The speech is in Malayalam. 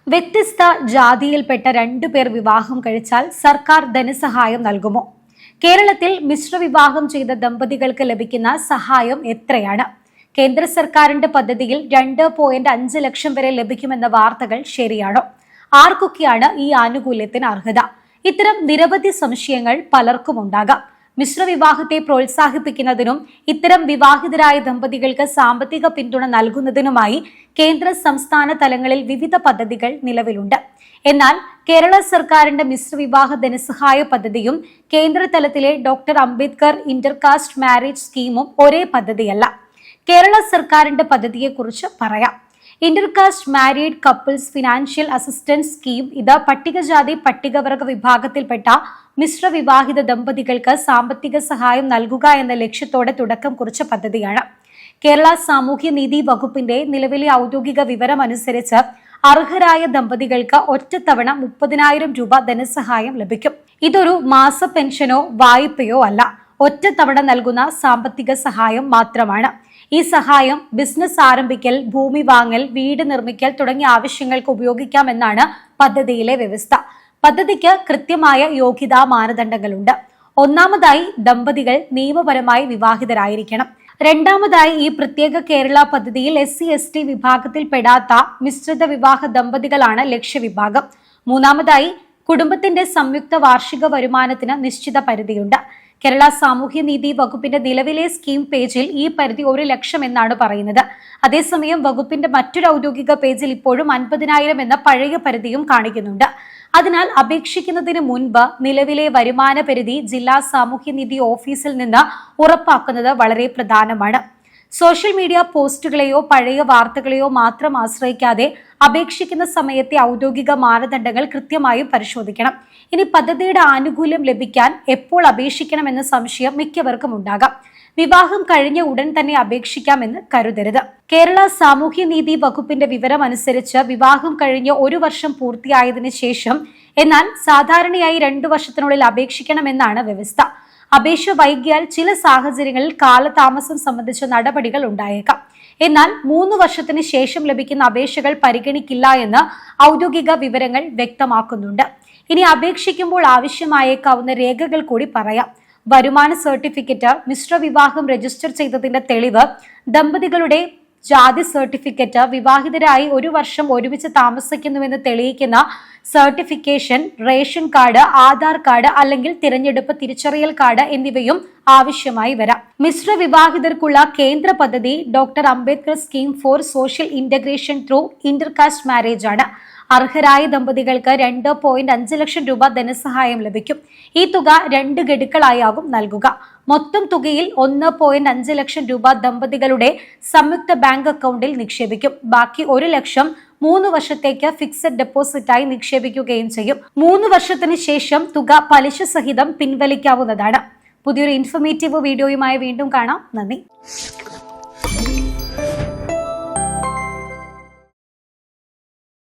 വ്യത്യസ്ത ജാതിയിൽപ്പെട്ട 2 പേർ വിവാഹം കഴിച്ചാൽ സർക്കാർ ധനസഹായം നൽകുമോ? കേരളത്തിൽ മിശ്രവിവാഹം ചെയ്ത ദമ്പതികൾക്ക് ലഭിക്കുന്ന സഹായം എത്രയാണ്? കേന്ദ്ര സർക്കാരിന്റെ പദ്ധതിയിൽ 2.5 ലക്ഷം വരെ ലഭിക്കുമെന്ന വാർത്തകൾ ശരിയാണോ? ആർക്കൊക്കെയാണ് ഈ ആനുകൂല്യത്തിന് അർഹത? ഇത്തരം നിരവധി സംശയങ്ങൾ പലർക്കും ഉണ്ടാകാം. മിശ്രവിവാഹത്തെ പ്രോത്സാഹിപ്പിക്കുന്നതിനും ഇത്തരം വിവാഹിതരായ ദമ്പതികൾക്ക് സാമ്പത്തിക പിന്തുണ നൽകുന്നതിനുമായി കേന്ദ്ര സംസ്ഥാന തലങ്ങളിൽ വിവിധ പദ്ധതികൾ നിലവിലുണ്ട്. എന്നാൽ കേരള സർക്കാരിന്റെ മിശ്രവിവാഹ ധനസഹായ പദ്ധതിയും കേന്ദ്ര തലത്തിലെ ഡോക്ടർ അംബേദ്കർ ഇന്റർകാസ്റ്റ് മാരേജ് സ്കീമും ഒരേ പദ്ധതിയല്ല. കേരള സർക്കാരിന്റെ പദ്ധതിയെക്കുറിച്ച് പറയാം. Intercaste married couples financial assistance scheme ഇത് പട്ടികജാതി പട്ടികവർഗ വിഭാഗത്തിൽപ്പെട്ട മിശ്രവിവാഹിത ദമ്പതികൾക്ക് സാമ്പത്തിക സഹായം നൽകുക എന്ന ലക്ഷ്യത്തോടെ തുടക്കം കുറിച്ച പദ്ധതിയാണ്. കേരള സാമൂഹ്യനീതി വകുപ്പിന്റെ നിലവിലെ ഔദ്യോഗിക വിവരം അനുസരിച്ച് അർഹരായ ദമ്പതികൾക്ക് ഒറ്റത്തവണ 30,000 രൂപ ധനസഹായം ലഭിക്കും. ഇതൊരു മാസ പെൻഷനോ വായ്പയോ അല്ല, ഒറ്റത്തവണ നൽകുന്ന സാമ്പത്തിക സഹായം മാത്രമാണ്. ഈ സഹായം ബിസിനസ് ആരംഭിക്കൽ, ഭൂമി വാങ്ങൽ, വീട് നിർമ്മിക്കൽ തുടങ്ങിയ ആവശ്യങ്ങൾക്ക് ഉപയോഗിക്കാമെന്നാണ് പദ്ധതിയിലെ വ്യവസ്ഥ. പദ്ധതിക്ക് കൃത്യമായ യോഗ്യതാ മാനദണ്ഡങ്ങളുണ്ട്. ഒന്നാമതായി, ദമ്പതികൾ നിയമപരമായി വിവാഹിതരായിരിക്കണം. രണ്ടാമതായി, ഈ പ്രത്യേക കേരള പദ്ധതിയിൽ SC/ST വിഭാഗത്തിൽപ്പെടാത്ത മിശ്രിത വിവാഹ ദമ്പതികളാണ് ലക്ഷ്യവിഭാഗം. മൂന്നാമതായി, കുടുംബത്തിന്റെ സംയുക്ത വാർഷിക വരുമാനത്തിന് നിശ്ചിത പരിധിയുണ്ട്. കേരള സാമൂഹ്യനീതി വകുപ്പിന്റെ നിലവിലെ സ്കീം പേജിൽ ഈ പരിധി 1 ലക്ഷം എന്നാണ് പറയുന്നത്. അതേസമയം വകുപ്പിന്റെ മറ്റൊരു ഔദ്യോഗിക പേജിൽ ഇപ്പോഴും 50,000 എന്ന പഴയ പരിധിയും കാണിക്കുന്നുണ്ട്. അതിനാൽ അപേക്ഷിക്കുന്നതിന് മുൻപ് നിലവിലെ വരുമാന പരിധി ജില്ലാ സാമൂഹ്യനീതി ഓഫീസിൽ നിന്ന് ഉറപ്പാക്കുന്നത് വളരെ പ്രധാനമാണ്. സോഷ്യൽ മീഡിയ പോസ്റ്റുകളെയോ പഴയ വാർത്തകളെയോ മാത്രം ആശ്രയിക്കാതെ അപേക്ഷിക്കുന്ന സമയത്തെ ഔദ്യോഗിക മാനദണ്ഡങ്ങൾ കൃത്യമായും പരിശോധിക്കണം. ഇനി പദ്ധതിയുടെ ആനുകൂല്യം ലഭിക്കാൻ എപ്പോൾ അപേക്ഷിക്കണമെന്ന സംശയം മിക്കവർക്കും ഉണ്ടാകാം. വിവാഹം കഴിഞ്ഞ ഉടൻ തന്നെ അപേക്ഷിക്കാമെന്ന് കരുതരുത്. കേരള സാമൂഹ്യനീതി വകുപ്പിന്റെ വിവരം അനുസരിച്ച് വിവാഹം കഴിഞ്ഞ് 1 വർഷം പൂർത്തിയായതിനു ശേഷം, എന്നാൽ സാധാരണയായി 2 വർഷത്തിനുള്ളിൽ അപേക്ഷിക്കണമെന്നാണ് വ്യവസ്ഥ. അപേക്ഷ വൈകിയാൽ ചില സാഹചര്യങ്ങളിൽ കാലതാമസം സംബന്ധിച്ച നടപടികൾ ഉണ്ടായേക്കാം. എന്നാൽ 3 വർഷത്തിന് ശേഷം ലഭിക്കുന്ന അപേക്ഷകൾ പരിഗണിക്കില്ല എന്ന് ഔദ്യോഗിക വിവരങ്ങൾ വ്യക്തമാക്കുന്നുണ്ട്. ഇനി അപേക്ഷിക്കുമ്പോൾ ആവശ്യമായേക്കാവുന്ന രേഖകൾ കൂടി പറയാം. വരുമാന സർട്ടിഫിക്കറ്റ്, മിശ്രവിവാഹം രജിസ്റ്റർ ചെയ്തതിന്റെ തെളിവ്, ദമ്പതികളുടെ ജാതി സർട്ടിഫിക്കറ്റ്, വിവാഹിതരായി 1 വർഷം ഒരുമിച്ച് താമസിക്കുന്നുവെന്ന് തെളിയിക്കുന്ന certification, ration card, Aadhaar card അല്ലെങ്കിൽ തിരഞ്ഞെടുപ്പ് തിരിച്ചറിയൽ കാർഡ് എന്നിവയും ആവശ്യമായി വരാം. മിശ്രവിവാഹിതർക്കുള്ള കേന്ദ്ര പദ്ധതി doctor Ambedkar scheme for social integration through intercaste marriage ആണ്. അർഹരായ ദമ്പതികൾക്ക് 2.5 ലക്ഷം രൂപ ധനസഹായം ലഭിക്കും. ഈ തുക 2 ഗഡുക്കളായാകും നൽകുക. മൊത്തം തുകയിൽ 1.5 ലക്ഷം രൂപ ദമ്പതികളുടെ സംയുക്ത ബാങ്ക് അക്കൗണ്ടിൽ നിക്ഷേപിക്കും. ബാക്കി 1 ലക്ഷം 3 വർഷത്തേക്ക് ഫിക്സഡ് ഡെപ്പോസിറ്റായി നിക്ഷേപിക്കുകയും ചെയ്യും. 3 വർഷത്തിന് ശേഷം തുക പലിശ സഹിതം പിൻവലിക്കാവുന്നതാണ്. പുതിയൊരു ഇൻഫോർമേറ്റീവ് വീഡിയോയുമായി വീണ്ടും കാണാം. നന്ദി.